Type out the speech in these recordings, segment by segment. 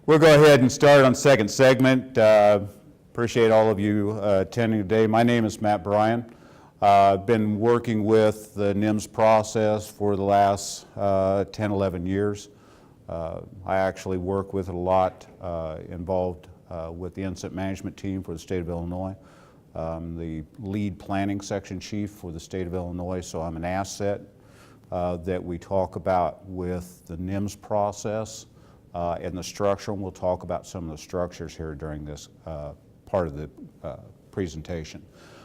We'll go ahead and start on second segment. Appreciate all of you attending today. My name is Matt Bryan. I've been working with the NIMS process for the last 10, 11 years. I actually work with it a lot, involved with the incident management team for the state of Illinois. The lead planning section chief for the state of Illinois, so I'm an asset that we talk about with the NIMS process. And the structure, and we'll talk about some of the structures here during this part of the presentation.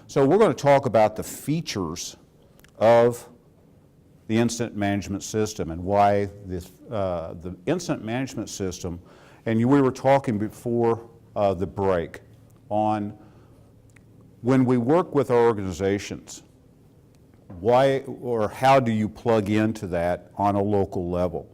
So we're going to talk about the features of the incident management system and why this, the incident management system, and we were talking before the break on when we work with our organizations, why or how do you plug into that on a local level?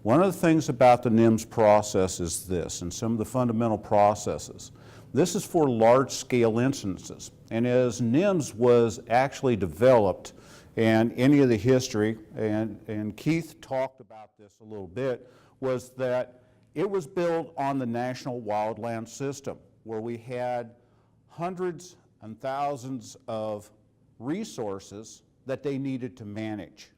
One of the things about the NIMS process is this, and some of the fundamental processes. This is for large-scale instances, and as NIMS was actually developed, and any of the history, and Keith talked about this a little bit, was that it was built on the National Wildland System, where we had hundreds and thousands of resources that they needed to manage.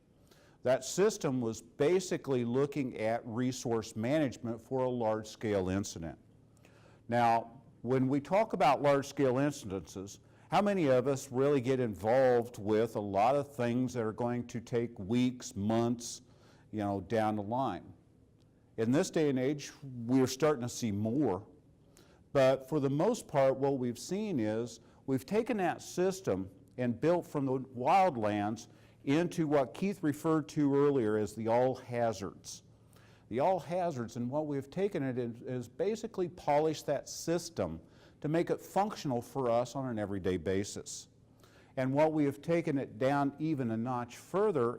That system was basically looking at resource management for a large-scale incident. Now, when we talk about large-scale incidences, how many of us really get involved with a lot of things that are going to take weeks, months, down the line? In this day and age, we're starting to see more. But for the most part, what we've seen is we've taken that system and built from the wildlands into what Keith referred to earlier as the all hazards. The all hazards, and what we've taken it is basically polished that system to make it functional for us on an everyday basis. And what we have taken it down even a notch further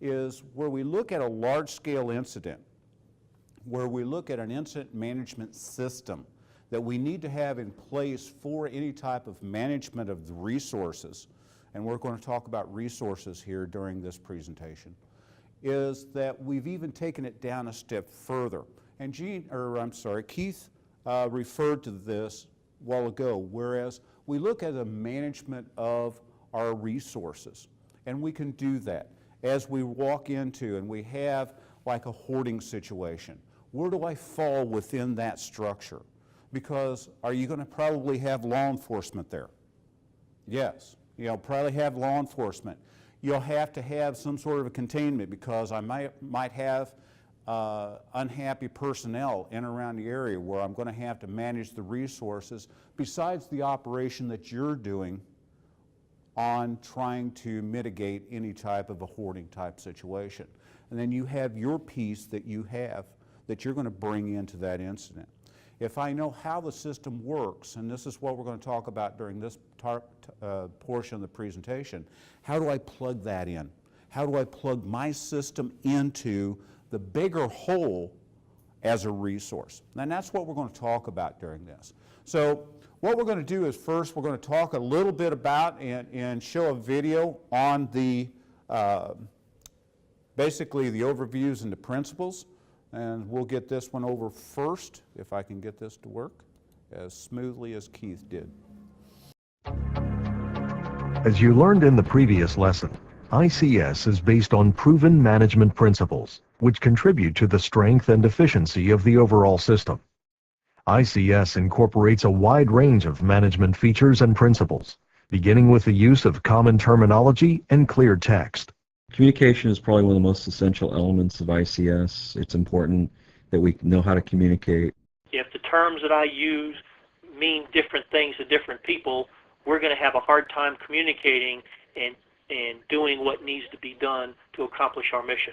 is where we look at a large-scale incident, where we look at an incident management system that we need to have in place for any type of management of the resources, and we're going to talk about resources here during this presentation, is that we've even taken it down a step further. And Keith referred to this a while ago, whereas we look at the management of our resources, and we can do that as we walk into, and we have like a hoarding situation. Where do I fall within that structure? Because are you going to probably have law enforcement there? Yes. You'll probably have law enforcement. You'll have to have some sort of a containment because I might have unhappy personnel in and around the area where I'm going to have to manage the resources besides the operation that you're doing on trying to mitigate any type of a hoarding type situation. And then you have your piece that you have that you're going to bring into that incident. If I know how the system works, and this is what we're going to talk about during this portion of the presentation, how do I plug that in? How do I plug my system into the bigger whole as a resource? And that's what we're going to talk about during this. So what we're going to do is first we're going to talk a little bit about and show a video on the basically the overviews and the principles. And we'll get this one over first, if I can get this to work, as smoothly as Keith did. As you learned in the previous lesson, ICS is based on proven management principles, which contribute to the strength and efficiency of the overall system. ICS incorporates a wide range of management features and principles, beginning with the use of common terminology and clear text. Communication is probably one of the most essential elements of ICS. It's important that we know how to communicate. If the terms that I use mean different things to different people, we're going to have a hard time communicating and doing what needs to be done to accomplish our mission.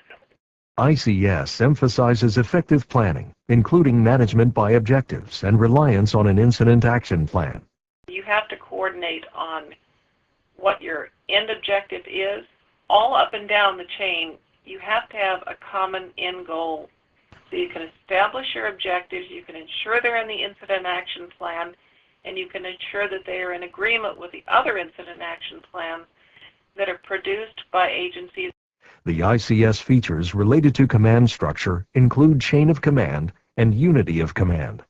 ICS emphasizes effective planning, including management by objectives and reliance on an incident action plan. You have to coordinate on what your end objective is. All up and down the chain, you have to have a common end goal. So you can establish your objectives, you can ensure they're in the incident action plan, and you can ensure that they are in agreement with the other incident action plans that are produced by agencies. The ICS features related to command structure include chain of command and unity of command.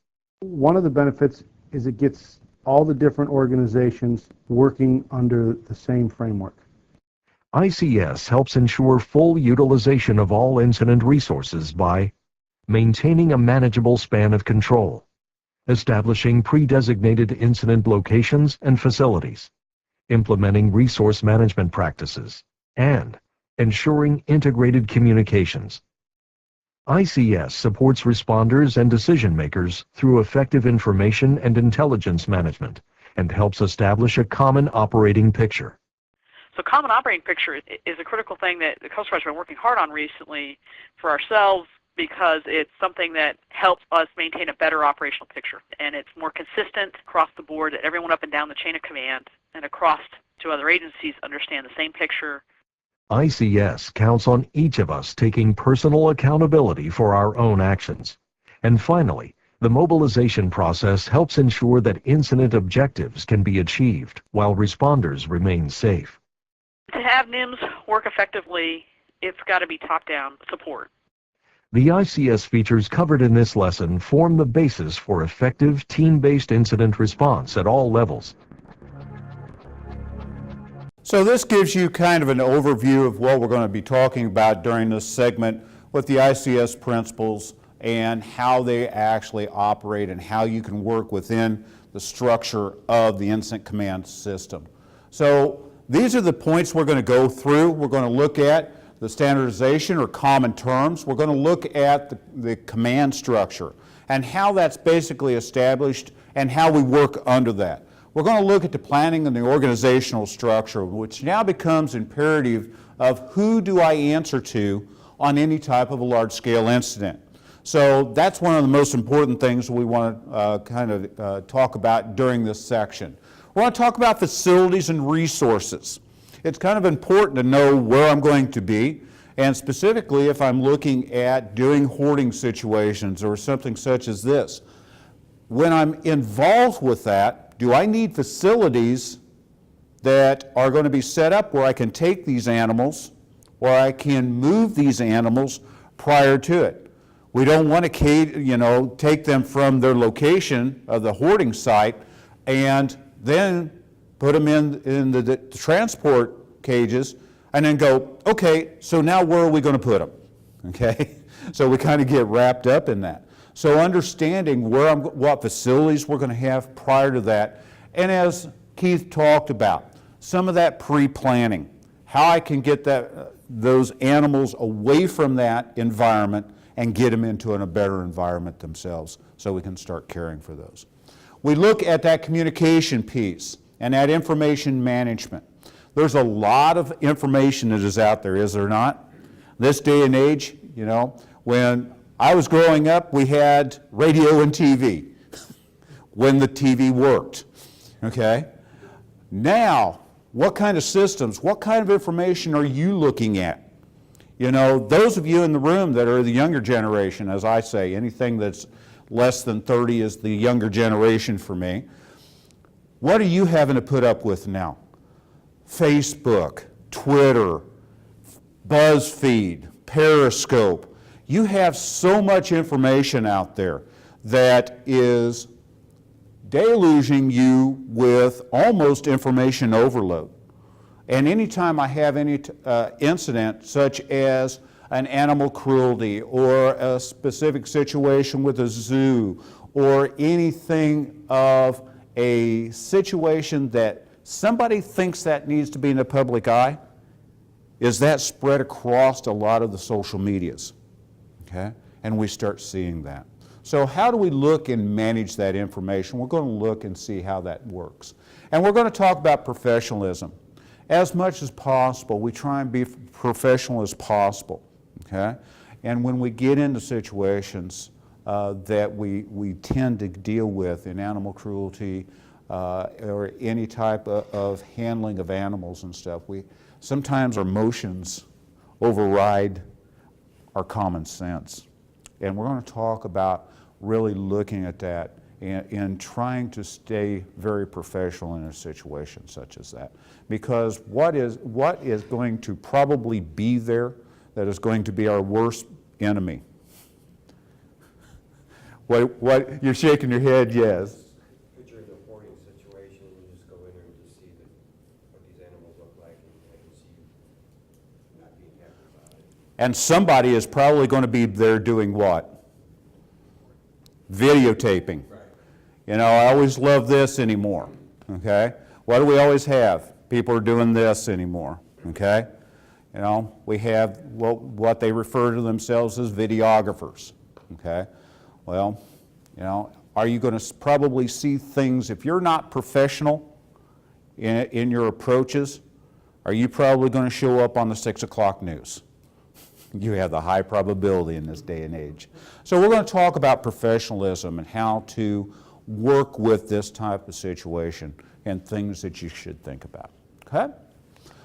One of the benefits is it gets all the different organizations working under the same framework. ICS helps ensure full utilization of all incident resources by maintaining a manageable span of control, establishing pre-designated incident locations and facilities, implementing resource management practices, and ensuring integrated communications. ICS supports responders and decision makers through effective information and intelligence management and helps establish a common operating picture. So common operating picture is a critical thing that the Coast Guard's been working hard on recently for ourselves, because it's something that helps us maintain a better operational picture. And it's more consistent across the board, that everyone up and down the chain of command and across to other agencies understand the same picture. ICS counts on each of us taking personal accountability for our own actions. And finally, the mobilization process helps ensure that incident objectives can be achieved while responders remain safe. To have NIMS work effectively, it's got to be top-down support. The ICS features covered in this lesson form the basis for effective team-based incident response at all levels. So this gives you kind of an overview of what we're going to be talking about during this segment with the ICS principles and how they actually operate and how you can work within the structure of the incident command system. So these are the points we're going to go through. We're going to look at the standardization or common terms. We're going to look at the command structure and how that's basically established and how we work under that. We're going to look at the planning and the organizational structure, which now becomes imperative of who do I answer to on any type of a large-scale incident. So that's one of the most important things we want to talk about during this section. We're going to talk about facilities and resources. It's kind of important to know where I'm going to be, and specifically if I'm looking at doing hoarding situations or something such as this. When I'm involved with that, do I need facilities that are going to be set up where I can take these animals, or I can move these animals prior to it? We don't want to, take them from their location of the hoarding site and then put them in the transport cages and then go, okay, so now where are we going to put them? Okay, so we kind of get wrapped up in that. So understanding what facilities we're going to have prior to that, and as Keith talked about, some of that pre-planning, how I can get those animals away from that environment and get them into a better environment themselves so we can start caring for those. We look at that communication piece and that information management. There's a lot of information that is out there, is there not? This day and age, when I was growing up, we had radio and TV when the TV worked, okay? Now, what kind of systems, what kind of information are you looking at? Those of you in the room that are the younger generation, as I say, anything that's less than 30 is the younger generation for me. What are you having to put up with now? Facebook, Twitter, BuzzFeed, Periscope. You have so much information out there that is deluging you with almost information overload. And anytime I have any incident such as an animal cruelty or a specific situation with a zoo or anything of a situation that somebody thinks that needs to be in the public eye, is that spread across a lot of the social medias, okay? And we start seeing that. So how do we look and manage that information? We're going to look and see how that works. And we're going to talk about professionalism. As much as possible, we try and be professional as possible, okay? And when we get into situations that we tend to deal with in animal cruelty or any type of handling of animals and stuff, sometimes our emotions override our common sense. And we're going to talk about really looking at that and trying to stay very professional in a situation such as that. Because what is going to probably be there that is going to be our worst enemy? What you're shaking your head, yes. Picture in a hoarding situation, you just go in there and just see what these animals look like, and I can see you not being happy about it. And somebody is probably going to be there doing what? Videotaping. Right. You know, I always love this anymore, okay? What do we always have? People are doing this anymore, okay? You know, we have what they refer to themselves as videographers, okay? Well, you know, are you going to probably see things, if you're not professional in your approaches, are you probably going to show up on the 6 o'clock news? You have the high probability in this day and age. So we're going to talk about professionalism and how to work with this type of situation and things that you should think about. Okay?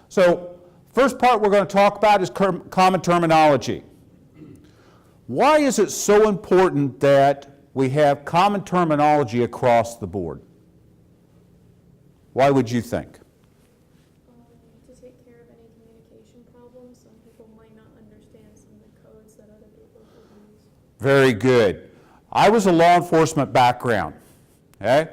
So first part we're going to talk about is common terminology. Why is it so important that we have common terminology across the board? Why would you think? To take care of any communication problems. Some people might not understand some of the codes that other people could use. Very good. I was a law enforcement background, okay?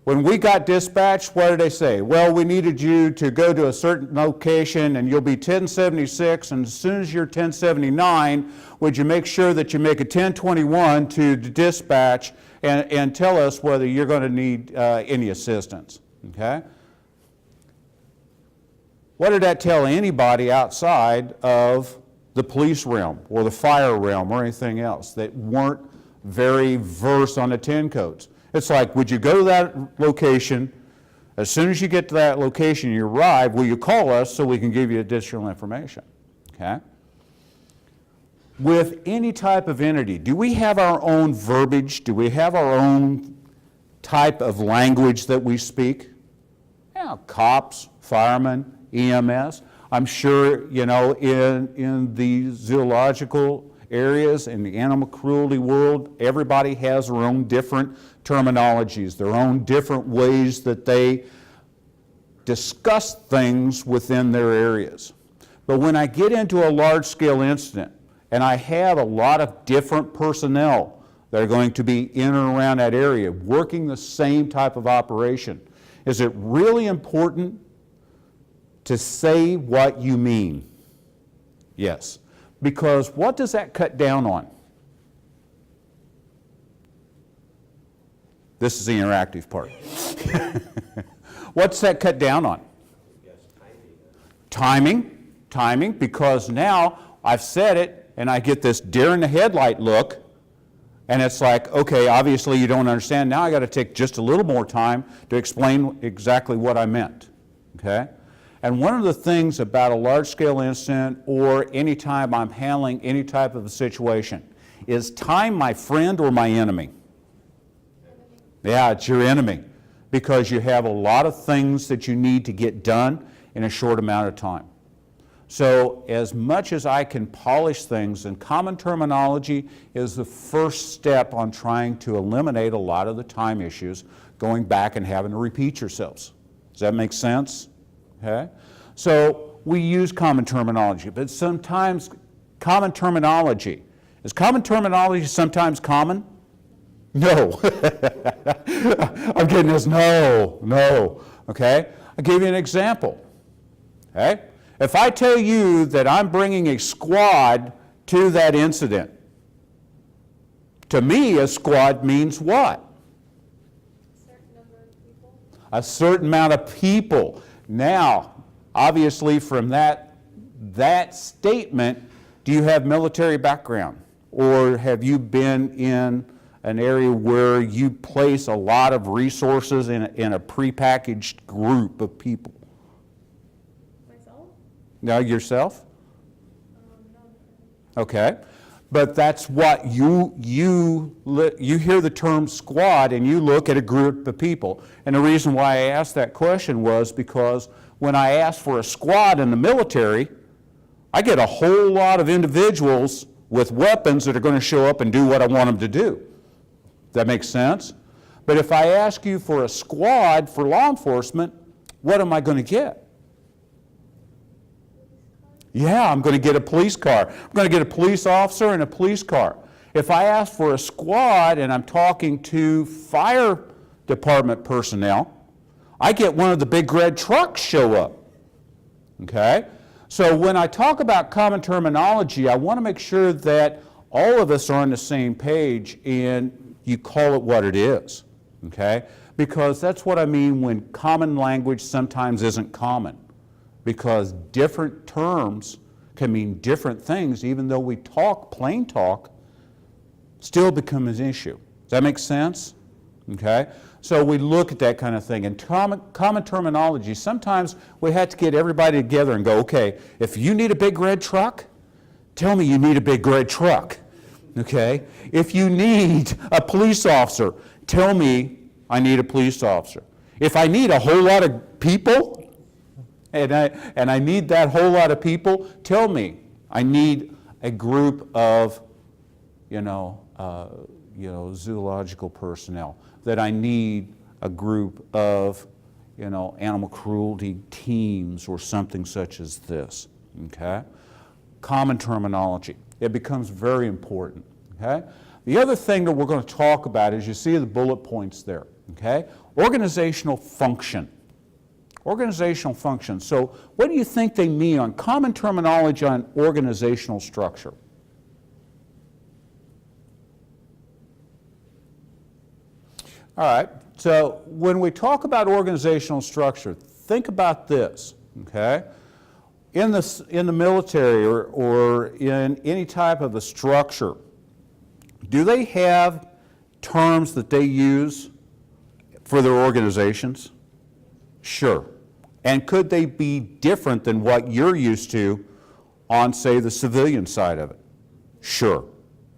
When we got dispatched, what did they say? Well, we needed you to go to a certain location and you'll be 1076, and as soon as you're 1079, would you make sure that you make a 1021 to the dispatch and tell us whether you're going to need any assistance, okay? What did that tell anybody outside of the police realm or the fire realm or anything else that weren't very versed on the 10 codes? It's like, would you go to that location? As soon as you get to that location, you arrive, will you call us so we can give you additional information? Okay? With any type of entity, do we have our own verbiage? Do we have our own type of language that we speak? Yeah, cops, firemen, EMS. I'm sure, you know, in the zoological areas, in the animal cruelty world, everybody has their own different terminologies, their own different ways that they discuss things within their areas. But when I get into a large-scale incident, and I have a lot of different personnel that are going to be in and around that area, working the same type of operation, is it really important to say what you mean? Yes. Because what does that cut down on? This is the interactive part. What's that cut down on? Yes, timing. Timing, because now I've said it and I get this deer in the headlight look, and it's like, okay, obviously you don't understand. Now I got to take just a little more time to explain exactly what I meant. Okay? And one of the things about a large-scale incident or any time I'm handling any type of a situation is time my friend or my enemy? Yeah, it's your enemy, because you have a lot of things that you need to get done in a short amount of time. So as much as I can polish things, and common terminology is the first step on trying to eliminate a lot of the time issues, going back and having to repeat yourselves. Does that make sense? Okay? So we use common terminology, but sometimes common terminology, is common terminology sometimes common? No. I'm getting this, no. Okay? I'll give you an example. Okay? If I tell you that I'm bringing a squad to that incident, to me a squad means what? A certain number of people. A certain amount of people. Now, obviously from that statement, do you have military background? or have you been in an area where you place a lot of resources in a prepackaged group of people? Myself? Now, yourself? No. Okay. But that's what you hear the term squad and you look at a group of people. And the reason why I asked that question was because when I asked for a squad in the military, I get a whole lot of individuals with weapons that are going to show up and do what I want them to do. That makes sense? But if I ask you for a squad for law enforcement, what am I going to get? Yeah, I'm going to get a police car. I'm going to get a police officer and a police car. If I ask for a squad and I'm talking to fire department personnel, I get one of the big red trucks show up. Okay? So when I talk about common terminology, I want to make sure that all of us are on the same page and you call it what it is. Okay? Because that's what I mean when common language sometimes isn't common. Because different terms can mean different things, even though we talk, plain talk, still become an issue. Does that make sense? Okay? So we look at that kind of thing. And common terminology, sometimes we have to get everybody together and go, okay, if you need a big red truck, tell me you need a big red truck. Okay? If you need a police officer, tell me I need a police officer. If I need a whole lot of people, and I need that whole lot of people, tell me I need a group of, zoological personnel, that I need a group of, animal cruelty teams or something such as this, okay? Common terminology. It becomes very important, okay? The other thing that we're going to talk about is you see the bullet points there, okay? Organizational function. Organizational function. So what do you think they mean on common terminology on organizational structure? All right, so when we talk about organizational structure, think about this, okay? In the military or in any type of a structure, do they have terms that they use for their organizations? Sure. And could they be different than what you're used to on, say, the civilian side of it? Sure.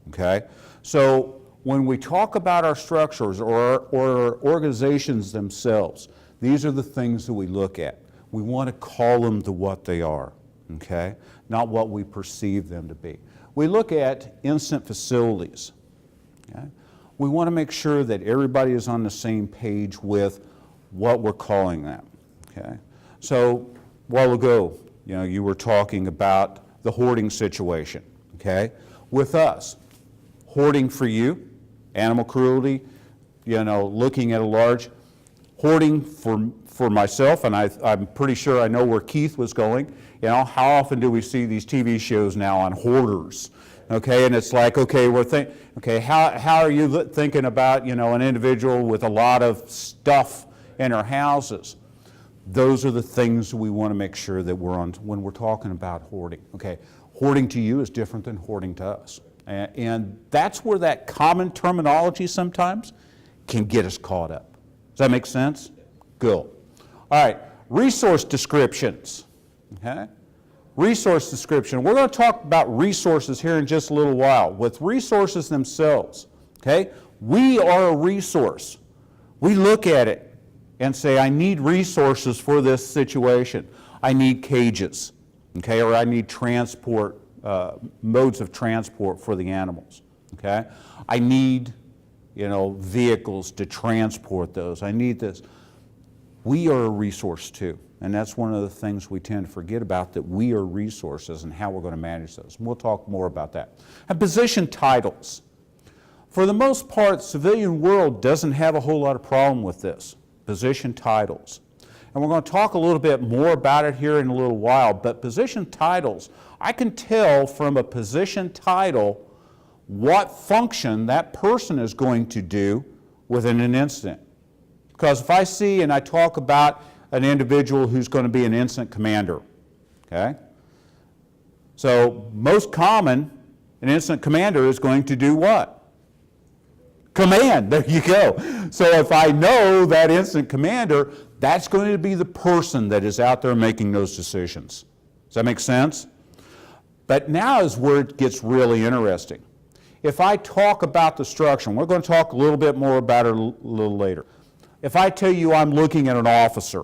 Okay? So when we talk about our structures or our organizations themselves, these are the things that we look at. We want to call them to what they are, okay? Not what we perceive them to be. We look at instant facilities. Okay? We want to make sure that everybody is on the same page with what we're calling them. Okay? So a while ago, you were talking about the hoarding situation. Okay? With us, hoarding for you, animal cruelty, looking at a large, hoarding for myself, and I'm pretty sure I know where Keith was going. How often do we see these TV shows now on hoarders? Okay, and it's like, okay, how are you thinking about, an individual with a lot of stuff in our houses? Those are the things we want to make sure that we're on when we're talking about hoarding. Okay, hoarding to you is different than hoarding to us. And that's where that common terminology sometimes can get us caught up. Does that make sense? Good. All right, resource descriptions. Okay? Resource description. We're going to talk about resources here in just a little while. With resources themselves, okay? We are a resource. We look at it and say, I need resources for this situation. I need cages, okay? Or I need transport, modes of transport for the animals, okay? I need, vehicles to transport those. I need this. We are a resource too. And that's one of the things we tend to forget about, that we are resources and how we're going to manage those. And we'll talk more about that. And position titles. For the most part, civilian world doesn't have a whole lot of problem with this. Position titles. And we're going to talk a little bit more about it here in a little while, but position titles, I can tell from a position title what function that person is going to do within an incident. Because if I see and I talk about an individual who's going to be an incident commander, okay? So most common An incident commander is going to do what? Command. There you go. So if I know that incident commander, that's going to be the person that is out there making those decisions. Does that make sense? But now is where it gets really interesting. If I talk about the structure, and we're going to talk a little bit more about it a little later. If I tell you I'm looking at an officer,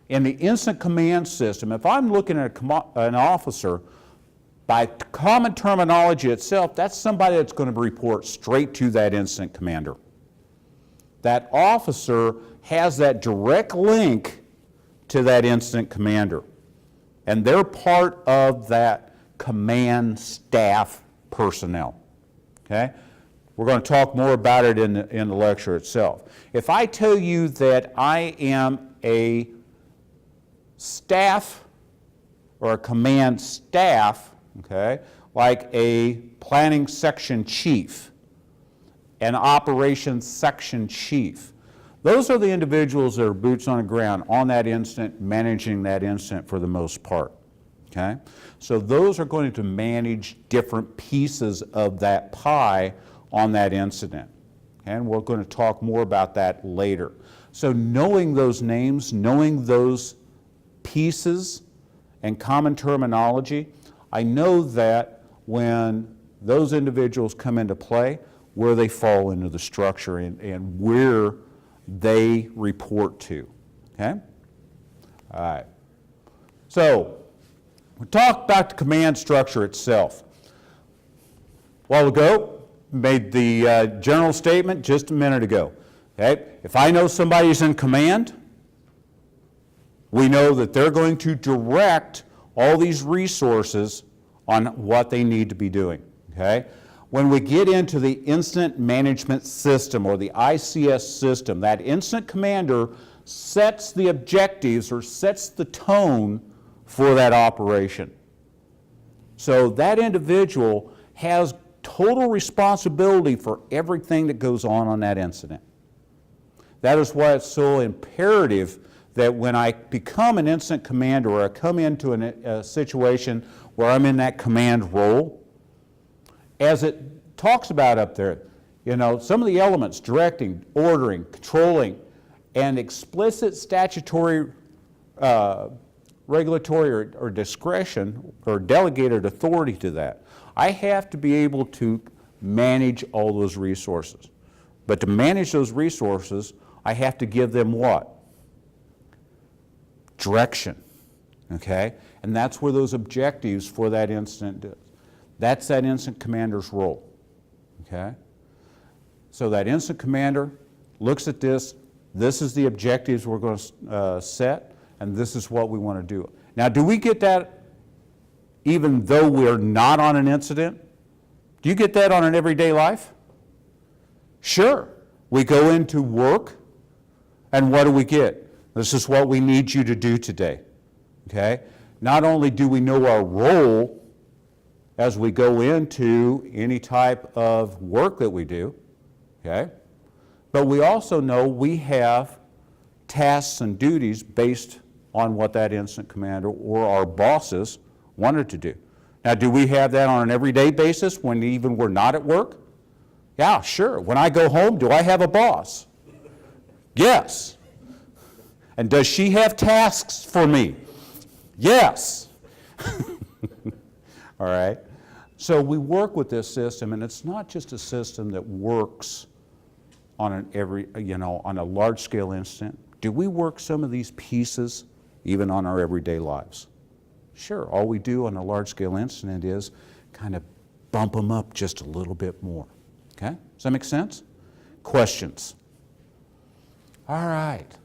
in the incident command system, if I'm looking at an officer, by common terminology itself, that's somebody that's going to report straight to that incident commander. That officer has that direct link to that incident commander, and they're part of that command staff personnel. Okay? We're going to talk more about it in the lecture itself. If I tell you that I am a staff or a command staff, okay, like a planning section chief, an operations section chief, those are the individuals that are boots on the ground on that incident, managing that incident for the most part. Okay? So those are going to manage different pieces of that pie on that incident. And we're going to talk more about that later. So knowing those names, knowing those pieces and common terminology, I know that when those individuals come into play, where they fall into the structure and where they report to. Okay? All right. So, we talked about the command structure itself. A while ago, made the general statement just a minute ago. Okay? If I know somebody's in command, we know that they're going to direct all these resources on what they need to be doing. Okay? When we get into the incident management system or the ICS system, that incident commander sets the objectives or sets the tone for that operation. So that individual has total responsibility for everything that goes on that incident. That is why it's so imperative that when I become an incident commander or I come into a situation where I'm in that command role, as it talks about up there, you know, some of the elements, directing, ordering, controlling, and explicit statutory regulatory or discretion or delegated authority to that. I have to be able to manage all those resources. But to manage those resources, I have to give them what? Direction. Okay? And that's where those objectives for that incident is. That's that incident commander's role. Okay? So that incident commander looks at this. This is the objectives we're going to set, and this is what we want to do. Now, do we get that even though we're not on an incident? Do you get that on an everyday life? Sure. We go into work, and what do we get? This is what we need you to do today. Okay? Not only do we know our role as we go into any type of work that we do, okay? But we also know we have tasks and duties based on what that incident commander or our bosses wanted to do. Now, do we have that on an everyday basis when even we're not at work? Yeah, sure. When I go home, do I have a boss? Yes. And does she have tasks for me? Yes. All right. So we work with this system, and it's not just a system that works on on a large-scale incident. Do we work some of these pieces even on our everyday lives? Sure. All we do on a large-scale incident is kind of bump them up just a little bit more. Okay? Does that make sense? Questions? All right.